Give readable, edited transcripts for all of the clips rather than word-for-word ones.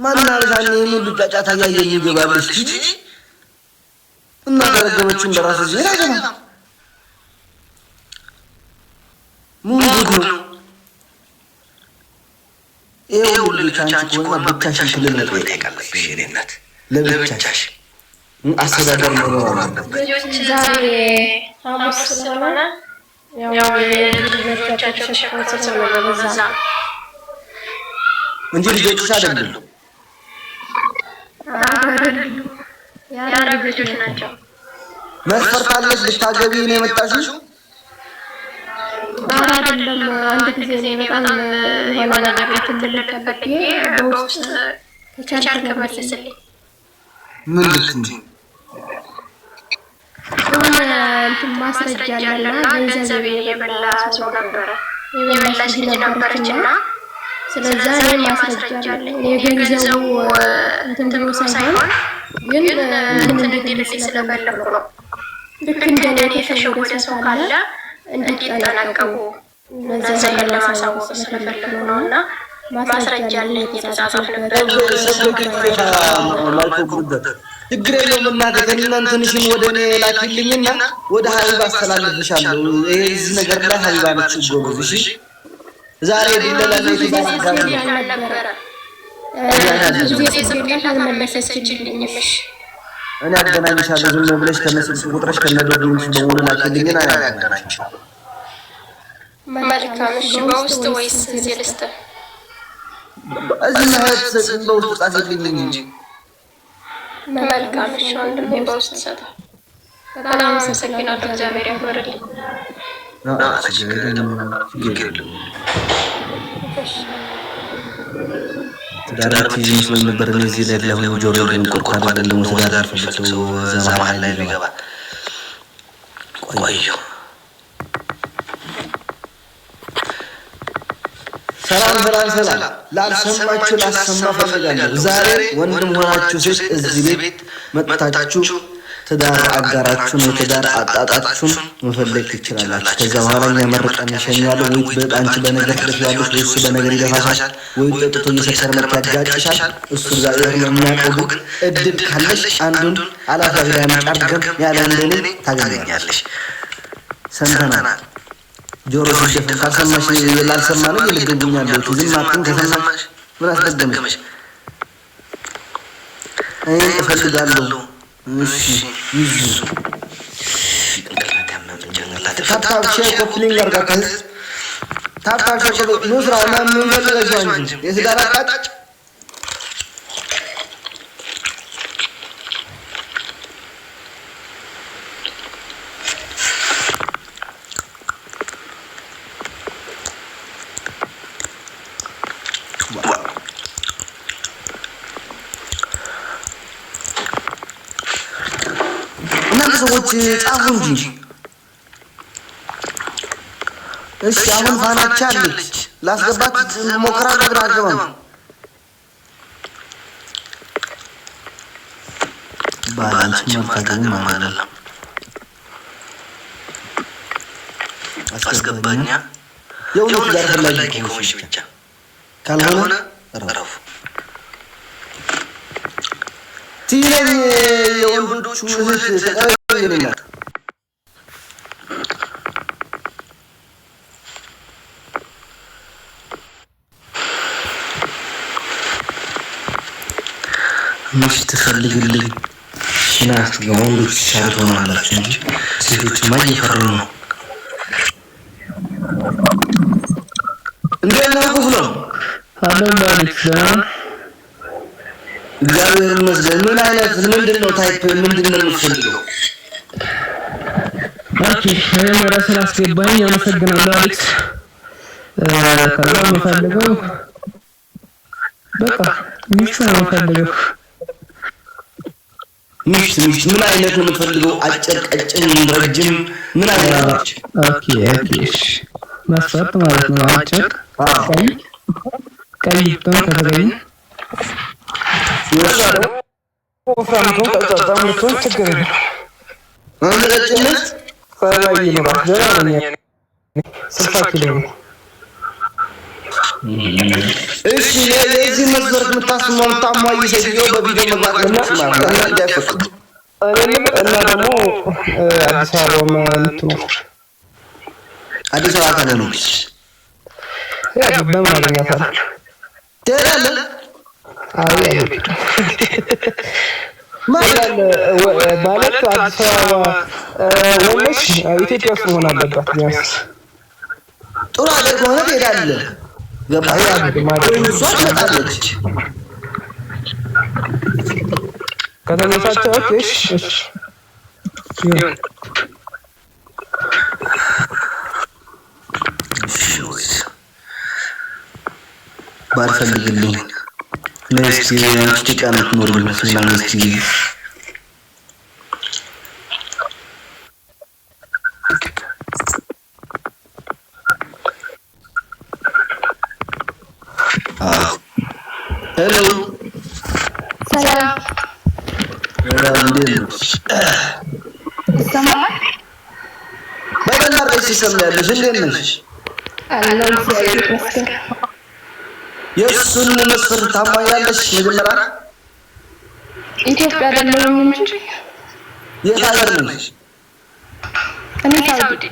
ማናለሻኔ ሙሉ ጫጫታ ያየኝ ይገባልሽ እንጂ እና ተረገመችን በራስ እዚህ ያገና ሙሉ ነው ይሄው ልጆች አንቺ ቆይማ ብቻሽን ክልል ነው ታይቃለሽ የኔነት ለብቻሽ አስተዳደር ነው ልጆች ዛሬ ሐሙስ ስለሆነ ያው ልጆቻቸው ሸፈት ስለሆነ በዛ እንጂ ልጆችሽ አይደሉም ያረብ ልጆች ናቸው መስፈርት አለሽ ልታገቢ ነው የመጣሽው አይደለም አንድ ጊዜ በጣም የሆነ ነገር ትልልከበት በውስጥ ተቻልከ መልስልኝ ምን ልትይ እንትን ማስረጃ አለና ገንዘብ የበላ ሰው ነበረ የበላሽ ልጅ ነበረችና ስለዛ እኔ ማስረጃ አለኝ የገንዘቡ እንትን ብሎ ሳይሆን ግን እንትን እንዲልልኝ ስለፈለኩ ነው ልክ እንደኔ የተሸወደ ሰው ካለ እንዲጠነቀቁ ገንዘብ ለማሳወቅ ስለፈለኩ ነውና ማስረጃ አለኝ የተጻፈበት ችግር የለውም እናቴ እናንተንሽን ወደ እኔ ላኪልኝና ወደ ሀቢባ አስተላልፍሻለሁ ይሄ እዚህ ነገር ላይ ሀቢባ ነች ጎበዝ እሺ ዛሬ ዲለላና ይተባረካል ነበር እዚህ ስልኬን አልመለሰችልኝምሽ እኔ አገናኝሻለሁ ዝም ብለሽ ከነስልክ ቁጥርሽ ከነደውልሽ ደውል ላኪልኝና ያገናኝሽ መልካም እሺ በውስጥ ወይስ እዚህ ልስጥ እዚህ ማለት በውስጥ ጻፍልኝ እንጂ መልካም እሺ ወንድሜ በውስጥ ሰጣ በጣም አመሰግናለሁ እግዚአብሔር ያክብርልኝ ትዳር ትይዝ ነበር እዚህ ላይ ለሆነ ጆሮ እንቆርቆር አይደለም ትዳር ፍልሰው ዘማን ላይ ሊገባ ቆዩ ሰላም ላልሰማችሁ ላሰማ ፈልጋለሁ ዛሬ ወንድም ሆናችሁ ሴት እዚህ ቤት መጣችሁ ትዳር አጋራችሁን የትዳር አጣጣችሁን መፈለግ ትችላላችሁ ከዛ በኋላ እኛ መርቀን እንሸኛለን ወይ በጣንቺ በነገር ትደፋለሽ ወይ እሱ በነገር ይደፋሻል ወይ ጠጥቶ እየሰከረ መጥቶ ያጋጭሻል እሱ ጋር የሚያቆም ግን እድል ካለሽ አንዱን አላፋ ያመጣርገም ያለ እንደኔ ታገኛለሽ ሰምተናል ጆሮ ሲደፈን ካልሰማሽ ላልሰማ ነው ይልገኛለሁ ዝም አጥን ከሰማሽ ምን አስደገመሽ አይ እፈልጋለሁ እሺ ይዙ ታታው ቼክ ኦፕኒንግ አርጋታል ታታው ቼክ ኑስራ ማን ምን ፈልገሽ አንቺ የስጋራ ቃጭ ሰዎች ጻፉ እንጂ እሺ አሁን ፋናቻ አለች ላስገባት ሞክራ ነበር አገባም ባላንስ ማፋገም አይደለም አስገባኛ የውነት ጋር ፈላጊ ኮሽ ብቻ ካልሆነ ረፍ ትይለኝ የወንዶቹ እህት ተቀበይልኝ ምሽት ትፈልግልኝ ሽናት የወንዶች ሻት ሆናላችሁ እንጂ ሴቶችማ እየፈሩ ነው እንዴት ነው ክፍሉ አለም ማለት ነው እግዚአብሔር ይመስገን ምን አይነት ምንድነው ታይፕ ምንድነው የምትፈልገው ኦኬ መጀመሪያ ስላስገባኝ አመሰግናለሁ አሌክስ ከዛ የምፈልገው በቃ ሚስት ነው የምፈልገው ሚስት ምን አይነት ነው የምትፈልገው አጭር ቀጭን ረጅም ምን አይነት ኦኬ መስፈርት ማለት ነው አጭር ቀይ ከተገኘ ይወራው ወፍራም ከጫጫም ልትሆን ችግር የለም አንደረችነት ፈራይ ነው ባደረኛ 60 ኪሎ ነው እሺ የዚህ መስፈርት የምታስማው ታሟይ ሰውየው በቪዲዮ መግባት ማለት ነው እንዳይፈቅዱ እና ደግሞ አዲስ አበባ ምትኖር አዲስ አበባ ካለች ያ በምን አገኛታለሁ ትሄዳለህ? አይ ማለት አዲስ አበባ ወይስ ኢትዮጵያ ውስጥ መሆን አለባት? ቢያንስ ጥሩ አገር ከሆነ ትሄዳለህ። ገባህ? እሷ ትመጣለች። ከተመቻቸው እሺ ባልፈልግልኝ ነስቲ ኢትዮጵያ የምትኖር ይመስልና ነስቲ ሄሎ ሰላም እንዴት ነሽ? ይሰማል? በደንብ አድርገሽ ትሰሚያለሽ። እንዴት ነሽ? አላህ ይመስገን። የእሱን መስፈርት ታሟያለሽ? መጀመሪያ ኢትዮጵያ አይደለም እንጂ የት ሀገር ነሽ? እኔ ሳውዲ።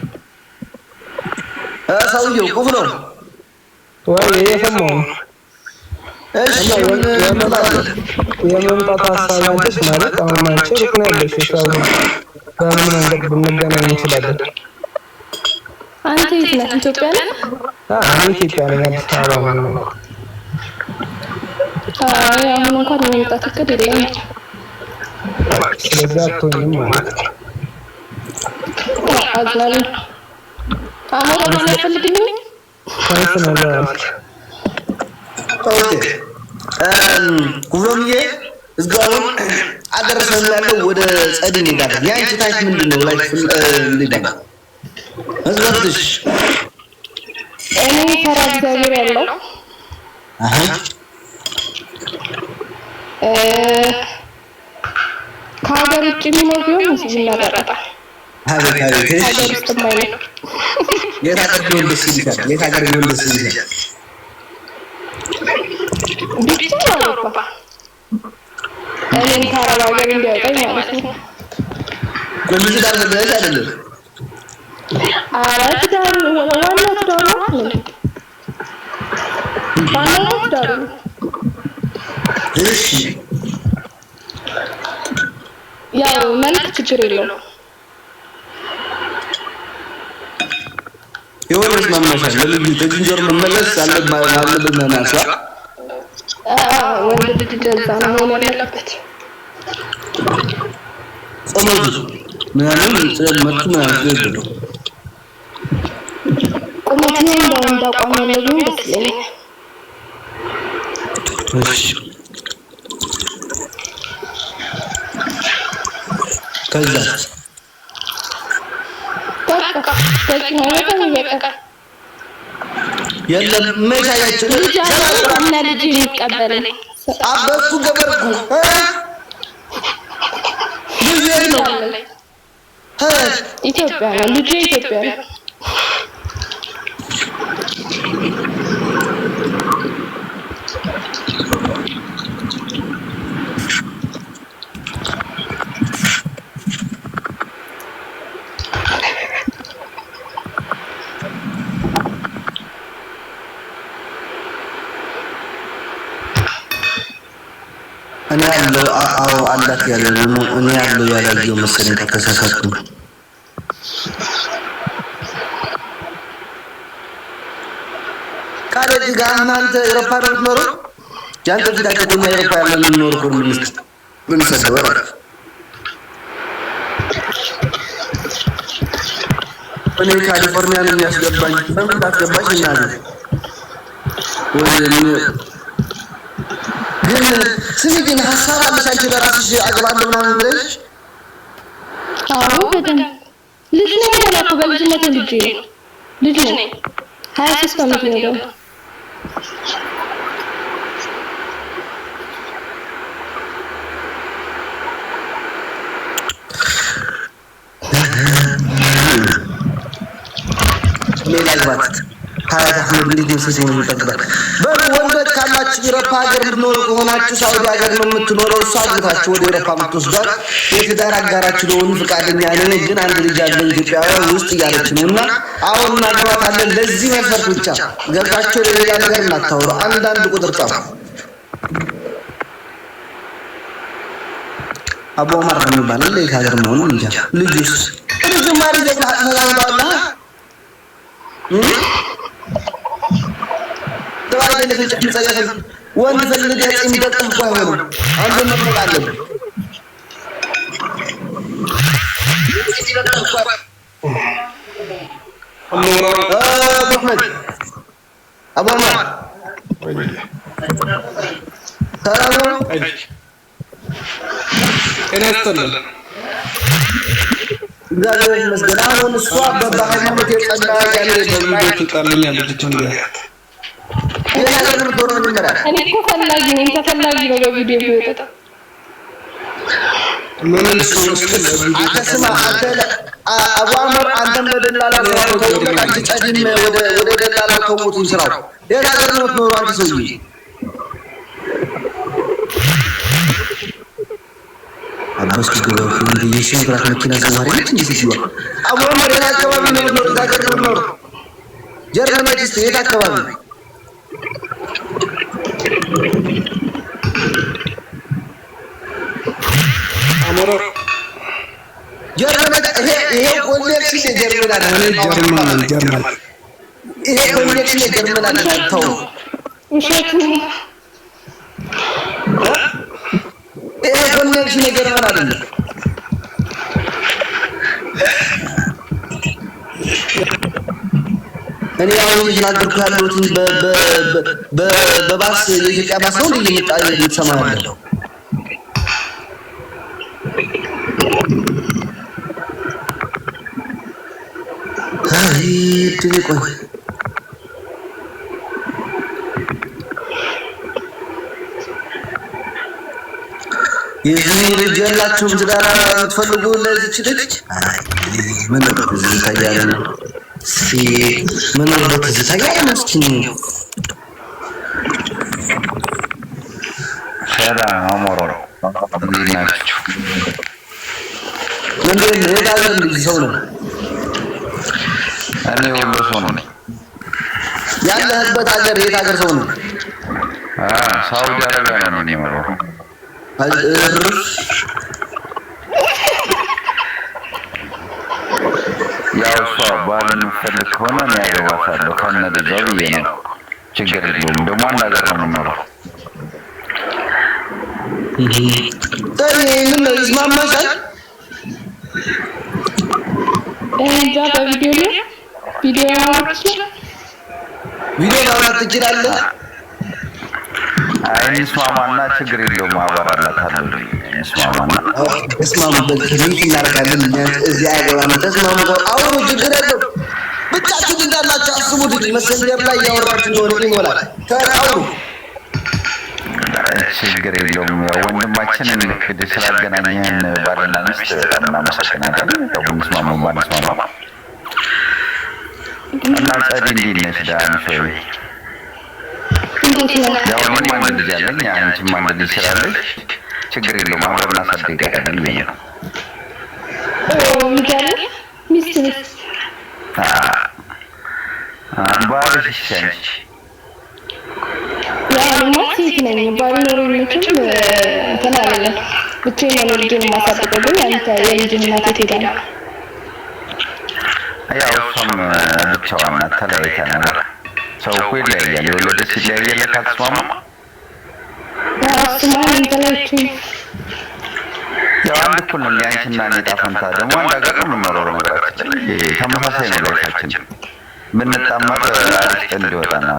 ሰውየው ቁፍ ነው ወይ የሰማው? እሺ የመምጣት ሀሳብ ያለሽ ማለት አሁን አንቺ ሩቅ ነው ያለሽው። ሰው በምን መንገድ ብንገናኝ እንችላለን? አንተ የት ነህ? ኢትዮጵያ ነህ? እኔ ኢትዮጵያ ነኝ፣ አዲስ አበባ ነው። አሁን እንኳን የመምጣት እቅድ የለኝም። ስለዚህ አትሆኝም ማለት ነው። አዝናለሁ። አሞራ ማን ያፈልግልኝ? ሳይንስ ነው ማለት ኦኬ ጉሮምዬ እዝጋውን አደረሰን ያለው ወደ ጸዲ እንሄዳለን። ያንቺ ታይት ምንድነው? ላይ እንሄዳለን። እዝጋትሽ እኔ ፈራ እግዚአብሔር ያለው ከሀገር ውጭ የሚኖር ቢሆን እዚህ እናደርጋለን። ሀገር ውስጥ የማይኖር የት ሀገር ቢሆን ደስ ይልሻል? የት ሀገር ቢሆን ደስ ይልሻል? ብቻ አውሮፓ እኔን ከአረብ ሀገር እንዲያወጣኝ ማለት ነው። ለምን ትዳር መደረስ አይደለም? ኧረ ትዳር ዋናው ትዳር ነው። ዋናው ትዳር ነው። እሺ ያው መልክ ችግር የለውም። የሆነች ማማሻል ለልጅ ተጅንጀር መመለስ አለበት መናሷ ወንድ ልጅ እንደዛ ነው መሆን ያለበት። ጾመቱ ምናምን ስለመጡ ምናምን ነው ቁመት ነው እንደው አቋም ያለው ደስ ይለኛል። እሺ ከዛ በቃ በቂ ነው። በቃ የለም መቻያችን ልጅ አለ ልጅ ይቀበለኝ አበኩ ገበርኩ ልጅ ነው ኢትዮጵያ ነው ልጅ ኢትዮጵያ ነው። እኔ ያለው አላት ያለው ነው። እኔ ያለው ያላየው መሰለኝ ተከሳሳቱ። ካለዚ ጋር እናንተ አውሮፓ ነው የምትኖረው? ጃንተ ፊት አቀቁና አውሮፓ ያለው የምንኖር ኮሚኒስት ምን ሰደወራ እኔ ካሊፎርኒያ ነው የሚያስገባኝ። በምን ታስገባሽ እናት ግን ስሚ ግን ሀሳብ አለሽ አንቺ ለራስሽ አግባለሁ ምናምን ብለሽ? አዎ በደንብ ልጅ ነኝ ገና እኮ በልጅነቴ ልጅ ነኝ 23 ዓመት ነው። ሌላ ላግባት ሀያት አህመድ እንዴት ነው ሴት ሆኖ ይጠቅባል? በወንዶች ካላችሁ የአውሮፓ ሀገር የምትኖሩ ከሆናችሁ ሳውዲ ሀገር ነው የምትኖረው። እሷ አግብታችሁ ወደ አውሮፓ የምትወስዷት የትዳር አጋራችሁ ለሆኑ ፈቃደኛ ነኝ ግን አንድ ልጅ አለኝ ኢትዮጵያ ውስጥ እያለች ነውና አሁን እናግባታለን። ለዚህ መስፈርት ብቻ ገብታችሁ ለሌላ ነገር እናታውሩ። አንዳንድ ቁጥር ጻፉ። አቡ ዑመር ነው የሚባለው ለይት ሀገር መሆኑ እንጃ። ልጅስ ልጅ ማሪ ዘብላህ ተላውዳላ ተባለ ለፍጭ መሰለህ ወንድ ፈልግ ያጽም ተጠንቆ አይሆንም። አንተ መጥፋት አለብህ። አቡ ዑመር ሰላም እነስተልን እግዚአብሔር ይመስገን። አሁን እሷ በሃይማኖት የጸና ያለ በሚቤት ይጣልኛል ልጅቱን ያት የናገር ዶሮ ይመራል። እኔ እኮ ፈላጊ ነኝ፣ ተፈላጊ ነው በቪዲዮ ቢወጣ ምን ልስል አተስማ አቡ ዑመር አንተም ለደላላ ነው ተጨድም ወደ ደላላ ተሞቱ ይስራው የናገር ነው ኖሮ አንተ ሰውዬ አባስ ከገበው እንደ የሽንግራት መኪና ዘዋሪ ነች እንዴ ሲሲዋ አቡ ዑመር የት አካባቢ ነው ነው ዳገር ነው ጀርመን ውስጥ የት አካባቢ አሞራ ጀርመን ይሄ ኮኔክሽን የጀርመን አይደለም ጀርመን ይሄ ኮኔክሽን የጀርመን አይደለም ተው ውሸት ይሄ ኮኔክሽን የጀርመን አይደለም እኔ አሁን ይናገርኩ ያለሁት በባስ የኢትዮጵያ ባስ ነው እየመጣ እየተሰማ ያለው አይ ትልቁ የዚህ ልጅ ያላችሁ ትዳር የምትፈልጉ ለዚህ ልጅ አይ ምን ነው እዚህ ታያለ ነው ምን ነው በዚህ ታያለ መስኪን ሰላም አሞሮ እንዴት ናችሁ? ምንድን ነው የታገር ልጅ ሰው ነው? እኔ ወሎ ሰው ነኝ። ያለህበት ሀገር የት ሀገር ሰው ነው? ሳውዲ አረቢያ ነው የምኖረው። ያው እሷ ባልን የምትፈልግ ከሆነ እኔ ያገባታለሁ ከነ ልጇ ብዬ ነው። ችግር የለውም። ደግሞ አንድ ሀገር ነው የምኖረው። ምን ነው ይስማማሻል? እንጃ በቪዲዮ ላይ ቪዲዮ ማውራት ትችላለህ? አይ እንስማማና ችግር የለውም አወራላታለሁ። እንስማማና እስማሙበት ከዚህ እናደርጋለን። እዚህ አይገባም። ተስማሙ አውሩ፣ ችግር የለውም። ብቻችሁን እንዳላችሁ አስቡት። መሰንደር ላይ ያወራችሁ ነው ይሞላል። ተራው ችግር የለውም። ያው ወንድማችን እንግዲህ ስላገናኘን ባልና ሚስት በጣም እናመሰግናለን። ያው እንስማማማ ባንስማማማ እና ጸዲ እንዴት ነሽ? ደህና ነሽ ወይ? ያው እኔም አንድ ልጅ አለኝ፣ አንቺም አንድ ልጅ ስላለሽ ችግር የለውም አብረን እናሳድጋለን ብዬ ነው። ባልሽ አንቺ ያው ሴት ነኝ ባልኖርነትም ተናለለ ብቻዬን ነው ልጅን ማሳደገው ግን አንተ የልጅ እናት ትሄዳለህ። ያው እሷም ብቻዋን ናት፣ ተለያይተናል። ሰው እኮ ይለያያል፣ የወለደች ይለያያል ካልተስማማ። እሱማ ተለያይቼ ያው አንድ እኩል ነው። ያንቺና እኔ ዕጣ ፈንታ ደግሞ አንድ ሀገር ነው የምንኖረው። ነገራችን ላይ ተመሳሳይ ነው ላይፋችን። ብንጣመር አሪፍ እንዲወጣ ነው።